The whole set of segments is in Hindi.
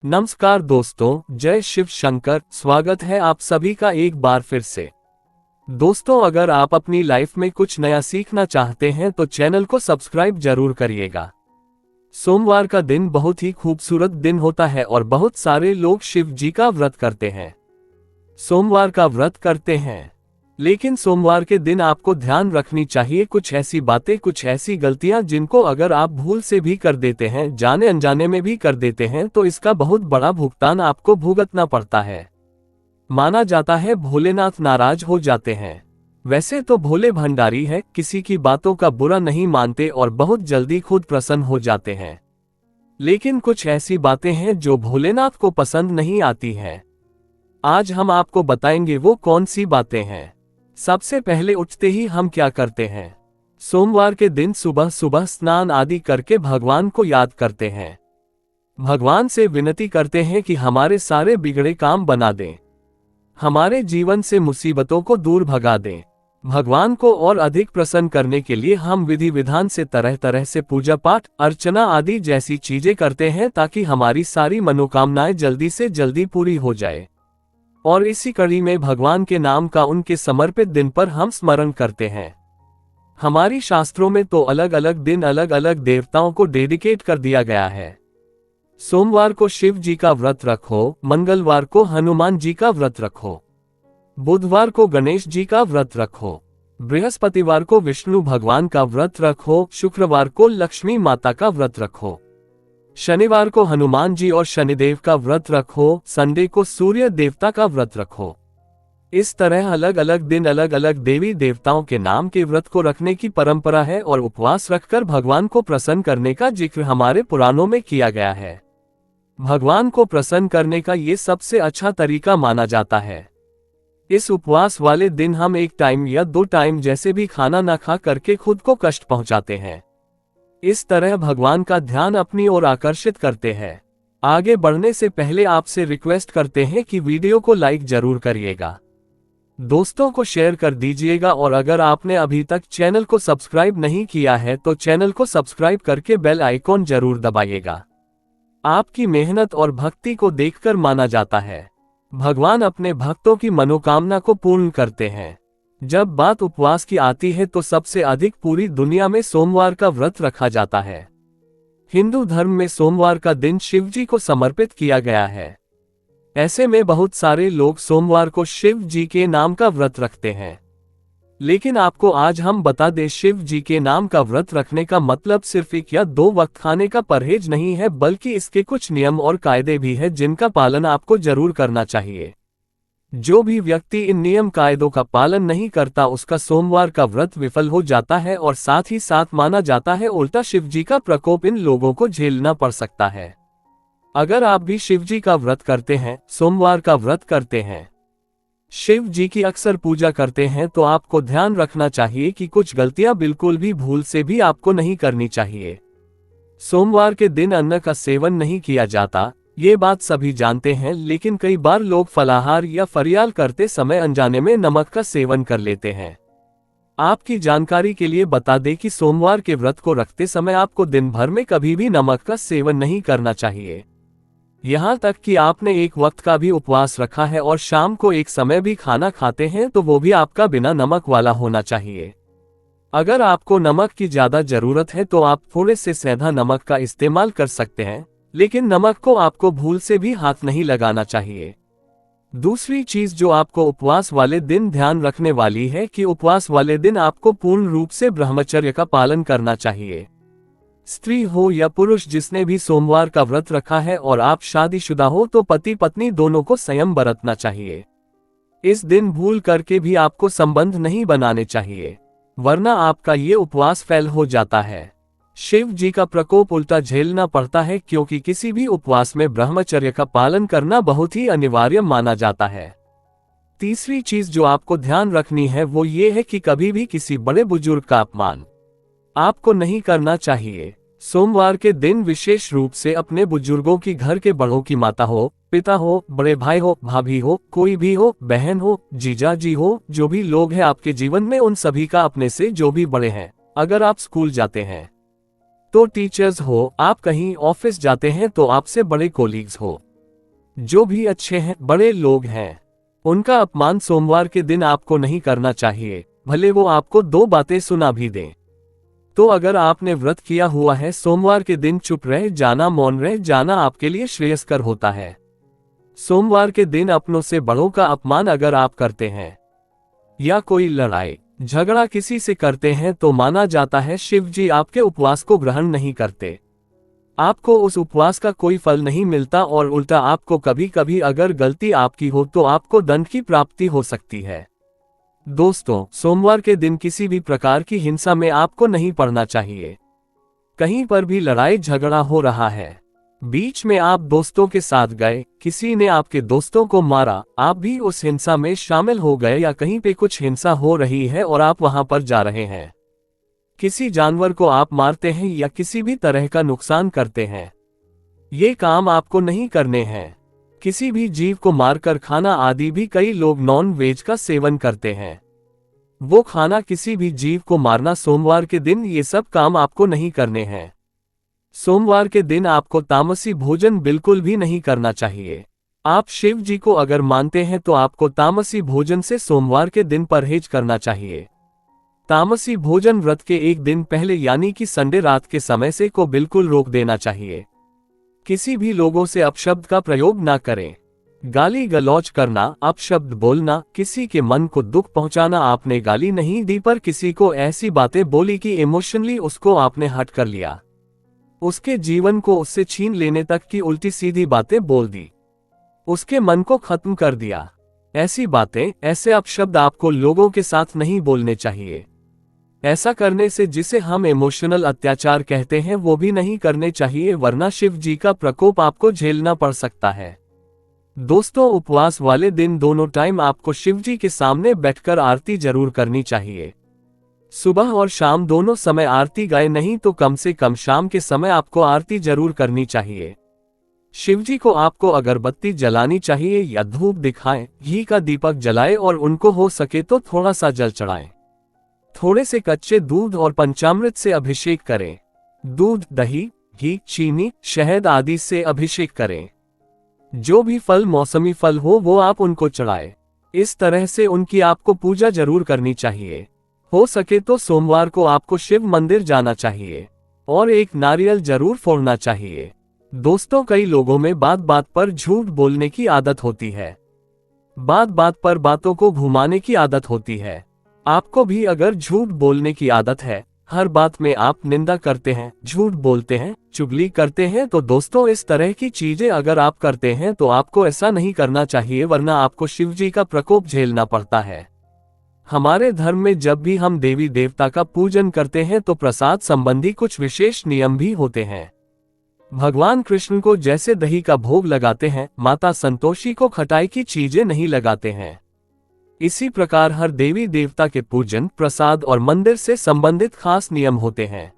नमस्कार दोस्तों, जय शिव शंकर। स्वागत है आप सभी का एक बार फिर से। दोस्तों, अगर आप अपनी लाइफ में कुछ नया सीखना चाहते हैं तो चैनल को सब्सक्राइब जरूर करिएगा। सोमवार का दिन बहुत ही खूबसूरत दिन होता है और बहुत सारे लोग शिव जी का व्रत करते हैं, सोमवार का व्रत करते हैं। लेकिन सोमवार के दिन आपको ध्यान रखनी चाहिए कुछ ऐसी बातें, कुछ ऐसी गलतियां जिनको अगर आप भूल से भी कर देते हैं, जाने अनजाने में भी कर देते हैं, तो इसका बहुत बड़ा भुगतान आपको भुगतना पड़ता है। माना जाता है भोलेनाथ नाराज हो जाते हैं। वैसे तो भोले भंडारी है, किसी की बातों का बुरा नहीं मानते और बहुत जल्दी खुद प्रसन्न हो जाते हैं। लेकिन कुछ ऐसी बातें हैं जो भोलेनाथ को पसंद नहीं आती हैं। आज हम आपको बताएंगे वो कौन सी बातें हैं। सबसे पहले उठते ही हम क्या करते हैं? सोमवार के दिन सुबह सुबह स्नान आदि करके भगवान को याद करते हैं। भगवान से विनती करते हैं कि हमारे सारे बिगड़े काम बना दें, हमारे जीवन से मुसीबतों को दूर भगा दें। भगवान को और अधिक प्रसन्न करने के लिए हम विधि विधान से तरह तरह से पूजा पाठ, अर्चना आदि जैसी चीजें करते हैं ताकि हमारी सारी मनोकामनाएं जल्दी से जल्दी पूरी हो जाए। और इसी कड़ी में भगवान के नाम का उनके समर्पित दिन पर हम स्मरण करते हैं। हमारी शास्त्रों में तो अलग अलग दिन अलग अलग देवताओं को डेडिकेट कर दिया गया है। सोमवार को शिव जी का व्रत रखो, मंगलवार को हनुमान जी का व्रत रखो, बुधवार को गणेश जी का व्रत रखो, बृहस्पतिवार को विष्णु भगवान का व्रत रखो, शुक्रवार को लक्ष्मी माता का व्रत रखो, शनिवार को हनुमान जी और शनिदेव का व्रत रखो, संडे को सूर्य देवता का व्रत रखो। इस तरह अलग अलग दिन अलग अलग देवी देवताओं के नाम के व्रत को रखने की परंपरा है और उपवास रखकर भगवान को प्रसन्न करने का जिक्र हमारे पुराणों में किया गया है। भगवान को प्रसन्न करने का ये सबसे अच्छा तरीका माना जाता है। इस उपवास वाले दिन हम एक टाइम या 2 टाइम जैसे भी खाना न खा करके खुद को कष्ट पहुंचाते हैं। इस तरह भगवान का ध्यान अपनी ओर आकर्षित करते हैं। आगे बढ़ने से पहले आपसे रिक्वेस्ट करते हैं कि वीडियो को लाइक जरूर करिएगा, दोस्तों को शेयर कर दीजिएगा और अगर आपने अभी तक चैनल को सब्सक्राइब नहीं किया है तो चैनल को सब्सक्राइब करके बेल आइकॉन जरूर दबाइएगा। आपकी मेहनत और भक्ति को देखकर माना जाता है भगवान अपने भक्तों की मनोकामना को पूर्ण करते हैं। जब बात उपवास की आती है तो सबसे अधिक पूरी दुनिया में सोमवार का व्रत रखा जाता है। हिंदू धर्म में सोमवार का दिन शिव जी को समर्पित किया गया है। ऐसे में बहुत सारे लोग सोमवार को शिव जी के नाम का व्रत रखते हैं। लेकिन आपको आज हम बता दें, शिव जी के नाम का व्रत रखने का मतलब सिर्फ 1 या 2 वक्त खाने का परहेज नहीं है, बल्कि इसके कुछ नियम और कायदे भी है जिनका पालन आपको जरूर करना चाहिए। जो भी व्यक्ति इन नियम कायदों का पालन नहीं करता उसका सोमवार का व्रत विफल हो जाता है और साथ ही साथ माना जाता है उल्टा शिव जी का प्रकोप इन लोगों को झेलना पड़ सकता है। अगर आप भी शिव जी का व्रत करते हैं, सोमवार का व्रत करते हैं, शिव जी की अक्सर पूजा करते हैं, तो आपको ध्यान रखना चाहिए कि कुछ गलतियां बिल्कुल भी भूल से भी आपको नहीं करनी चाहिए। सोमवार के दिन अन्न का सेवन नहीं किया जाता, ये बात सभी जानते हैं, लेकिन कई बार लोग फलाहार या फरियाल करते समय अनजाने में नमक का सेवन कर लेते हैं। आपकी जानकारी के लिए बता दें कि सोमवार के व्रत को रखते समय आपको दिन भर में कभी भी नमक का सेवन नहीं करना चाहिए। यहाँ तक कि आपने एक वक्त का भी उपवास रखा है और शाम को एक समय भी खाना खाते हैं तो वो भी आपका बिना नमक वाला होना चाहिए। अगर आपको नमक की ज्यादा जरूरत है तो आप थोड़े से सेंधा नमक का इस्तेमाल कर सकते हैं, लेकिन नमक को आपको भूल से भी हाथ नहीं लगाना चाहिए। दूसरी चीज जो आपको उपवास वाले दिन ध्यान रखने वाली है कि उपवास वाले दिन आपको पूर्ण रूप से ब्रह्मचर्य का पालन करना चाहिए। स्त्री हो या पुरुष, जिसने भी सोमवार का व्रत रखा है और आप शादीशुदा हो तो पति पत्नी दोनों को संयम बरतना चाहिए। इस दिन भूल करके भी आपको संबंध नहीं बनाने चाहिए, वरना आपका ये उपवास फेल हो जाता है। शिव जी का प्रकोप उल्टा झेलना पड़ता है, क्योंकि किसी भी उपवास में ब्रह्मचर्य का पालन करना बहुत ही अनिवार्य माना जाता है। तीसरी चीज जो आपको ध्यान रखनी है वो ये है कि कभी भी किसी बड़े बुजुर्ग का अपमान आपको नहीं करना चाहिए। सोमवार के दिन विशेष रूप से अपने बुजुर्गों की, घर के बड़ों की, माता हो, पिता हो, बड़े भाई हो, भाभी हो, कोई भी हो, बहन हो, जीजा जी हो, जो भी लोग हैं आपके जीवन में, उन सभी का अपने से जो भी बड़े हैं, अगर आप स्कूल जाते हैं तो टीचर्स हो, आप कहीं ऑफिस जाते हैं तो आपसे बड़े कोलीग्स हो, जो भी अच्छे हैं, बड़े लोग हैं, उनका अपमान सोमवार के दिन आपको नहीं करना चाहिए, भले वो आपको 2 बातें सुना भी दें। तो अगर आपने व्रत किया हुआ है, सोमवार के दिन चुप रह जाना, मौन रह जाना आपके लिए श्रेयस्कर होता है। सोमवार के दिन अपनों से बड़ों का अपमान अगर आप करते हैं या कोई लड़ाई झगड़ा किसी से करते हैं तो माना जाता है शिव जी आपके उपवास को ग्रहण नहीं करते। आपको उस उपवास का कोई फल नहीं मिलता और उल्टा आपको कभी कभी अगर गलती आपकी हो तो आपको दंड की प्राप्ति हो सकती है। दोस्तों, सोमवार के दिन किसी भी प्रकार की हिंसा में आपको नहीं पड़ना चाहिए। कहीं पर भी लड़ाई झगड़ा हो रहा है, बीच में आप दोस्तों के साथ गए, किसी ने आपके दोस्तों को मारा, आप भी उस हिंसा में शामिल हो गए, या कहीं पे कुछ हिंसा हो रही है और आप वहां पर जा रहे हैं, किसी जानवर को आप मारते हैं या किसी भी तरह का नुकसान करते हैं, ये काम आपको नहीं करने हैं। किसी भी जीव को मारकर खाना आदि भी कई लोग नॉन वेज का सेवन करते हैं, वो खाना किसी भी जीव को मारना, सोमवार के दिन ये सब काम आपको नहीं करने हैं। सोमवार के दिन आपको तामसी भोजन बिल्कुल भी नहीं करना चाहिए। आप शिव जी को अगर मानते हैं तो आपको तामसी भोजन से सोमवार के दिन परहेज करना चाहिए। तामसी भोजन व्रत के एक दिन पहले यानी कि संडे रात के समय से को बिल्कुल रोक देना चाहिए। किसी भी लोगों से अपशब्द का प्रयोग ना करें। गाली गलौज करना, अपशब्द बोलना, किसी के मन को दुख पहुंचाना, आपने गाली नहीं दी पर किसी को ऐसी बातें बोली कि इमोशनली उसको आपने हर्ट कर लिया, उसके जीवन को उससे छीन लेने तक की उल्टी सीधी बातें बोल दी, उसके मन को खत्म कर दिया, ऐसी बातें, ऐसे अपशब्द आपको लोगों के साथ नहीं बोलने चाहिए। ऐसा करने से जिसे हम इमोशनल अत्याचार कहते हैं वो भी नहीं करने चाहिए, वरना शिव जी का प्रकोप आपको झेलना पड़ सकता है। दोस्तों, उपवास वाले दिन दोनों टाइम आपको शिव जी के सामने बैठकर आरती जरूर करनी चाहिए। सुबह और शाम दोनों समय आरती गाए नहीं तो कम से कम शाम के समय आपको आरती जरूर करनी चाहिए। शिवजी को आपको अगरबत्ती जलानी चाहिए या धूप दिखाएं, घी का दीपक जलाएं और उनको हो सके तो थोड़ा सा जल चढ़ाएं। थोड़े से कच्चे दूध और पंचामृत से अभिषेक करें। दूध, दही, घी, चीनी, शहद आदि से अभिषेक करें। जो भी फल, मौसमी फल हो वो आप उनको चढ़ाएं। इस तरह से उनकी आपको पूजा जरूर करनी चाहिए। हो सके तो सोमवार को आपको शिव मंदिर जाना चाहिए और एक नारियल जरूर फोड़ना चाहिए। दोस्तों, कई लोगों में बात बात पर झूठ बोलने की आदत होती है, बात बात पर बातों को घुमाने की आदत होती है। आपको भी अगर झूठ बोलने की आदत है, हर बात में आप निंदा करते हैं, झूठ बोलते हैं, चुगली करते हैं, तो दोस्तों इस तरह की चीजें अगर आप करते हैं तो आपको ऐसा नहीं करना चाहिए, वरना आपको शिव जी का प्रकोप झेलना पड़ता है। हमारे धर्म में जब भी हम देवी देवता का पूजन करते हैं तो प्रसाद संबंधी कुछ विशेष नियम भी होते हैं। भगवान कृष्ण को जैसे दही का भोग लगाते हैं, माता संतोषी को खटाई की चीजें नहीं लगाते हैं। इसी प्रकार हर देवी देवता के पूजन, प्रसाद और मंदिर से संबंधित खास नियम होते हैं।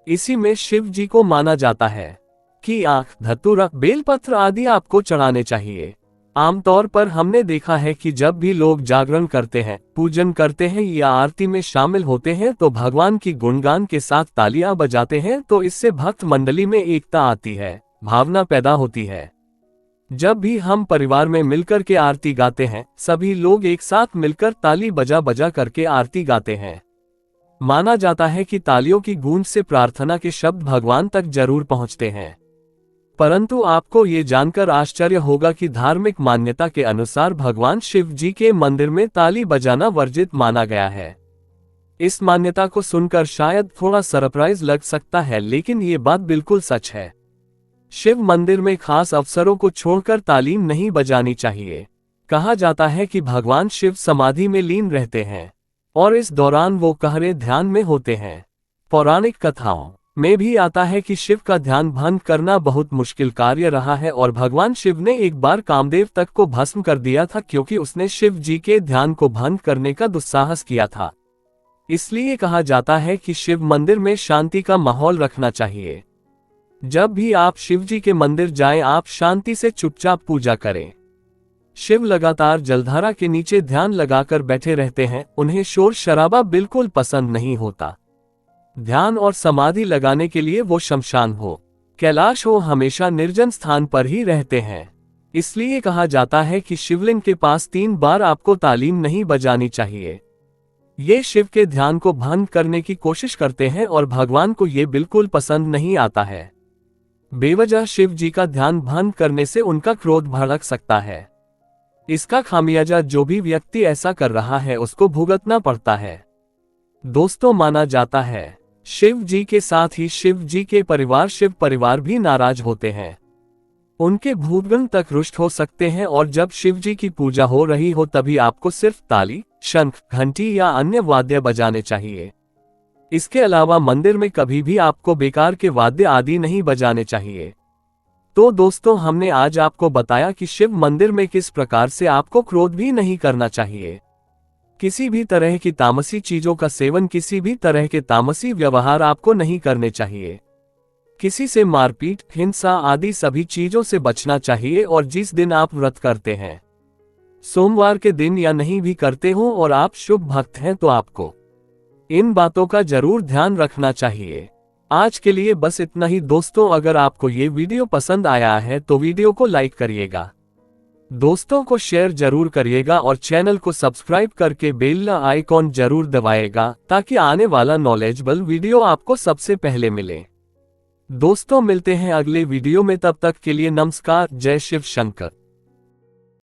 इसी में शिव जी को माना जाता है कि आंख, धतूरा, बेलपत्र आदि आपको चढ़ाने चाहिए। आमतौर पर हमने देखा है कि जब भी लोग जागरण करते हैं, पूजन करते हैं या आरती में शामिल होते हैं तो भगवान की गुणगान के साथ तालियां बजाते हैं, तो इससे भक्त मंडली में एकता आती है, भावना पैदा होती है। जब भी हम परिवार में मिलकर के आरती गाते हैं, सभी लोग एक साथ मिलकर ताली बजा बजा करके आरती गाते हैं। माना जाता है कि तालियों की गूंज से प्रार्थना के शब्द भगवान तक जरूर पहुंचते हैं। परंतु आपको ये जानकर आश्चर्य होगा कि धार्मिक मान्यता के अनुसार भगवान शिव जी के मंदिर में ताली बजाना वर्जित माना गया है। इस मान्यता को सुनकर शायद थोड़ा सरप्राइज लग सकता है, लेकिन ये बात बिल्कुल सच है। शिव मंदिर में खास अवसरों को छोड़कर ताली नहीं बजानी चाहिए। कहा जाता है कि भगवान शिव समाधि में लीन रहते हैं और इस दौरान वो गहरे ध्यान में होते हैं। पौराणिक कथाओं में भी आता है कि शिव का ध्यान भंग करना बहुत मुश्किल कार्य रहा है और भगवान शिव ने एक बार कामदेव तक को भस्म कर दिया था, क्योंकि उसने शिव जी के ध्यान को भंग करने का दुस्साहस किया था। इसलिए कहा जाता है कि शिव मंदिर में शांति का माहौल रखना चाहिए। जब भी आप शिव जी के मंदिर जाएं, आप शांति से चुपचाप पूजा करें। शिव लगातार जलधारा के नीचे ध्यान लगाकर बैठे रहते हैं, उन्हें शोर शराबा बिल्कुल पसंद नहीं होता। ध्यान और समाधि लगाने के लिए वो शमशान हो, कैलाश हो, हमेशा निर्जन स्थान पर ही रहते हैं। इसलिए कहा जाता है कि शिवलिंग के पास 3 बार आपको तालीम नहीं बजानी चाहिए। ये शिव के ध्यान को भंग करने की कोशिश करते हैं और भगवान को ये बिल्कुल पसंद नहीं आता है। बेवजह शिव जी का ध्यान भंग करने से उनका क्रोध भड़क सकता है। इसका खामियाजा जो भी व्यक्ति ऐसा कर रहा है उसको भुगतना पड़ता है। दोस्तों, माना जाता है शिव जी के साथ ही शिव जी के परिवार शिव परिवार भी नाराज होते हैं। उनके भूतगण तक रुष्ट हो सकते हैं और जब शिव जी की पूजा हो रही हो तभी आपको सिर्फ ताली, शंख, घंटी या अन्य वाद्य बजाने चाहिए। इसके अलावा मंदिर में कभी भी आपको बेकार के वाद्य आदि नहीं बजाने चाहिए। तो दोस्तों, हमने आज आपको बताया कि शिव मंदिर में किस प्रकार से आपको क्रोध भी नहीं करना चाहिए। किसी भी तरह की तामसी चीजों का सेवन, किसी भी तरह के तामसी व्यवहार आपको नहीं करने चाहिए। किसी से मारपीट, हिंसा आदि सभी चीजों से बचना चाहिए। और जिस दिन आप व्रत करते हैं, सोमवार के दिन या नहीं भी करते हो और आप शुभ भक्त हैं तो आपको इन बातों का जरूर ध्यान रखना चाहिए। आज के लिए बस इतना ही दोस्तों। अगर आपको ये वीडियो पसंद आया है तो वीडियो को लाइक करिएगा, दोस्तों को शेयर जरूर करिएगा और चैनल को सब्सक्राइब करके बेल आइकॉन जरूर दबाएगा ताकि आने वाला नॉलेजेबल वीडियो आपको सबसे पहले मिले। दोस्तों, मिलते हैं अगले वीडियो में, तब तक के लिए नमस्कार। जय शिव शंकर।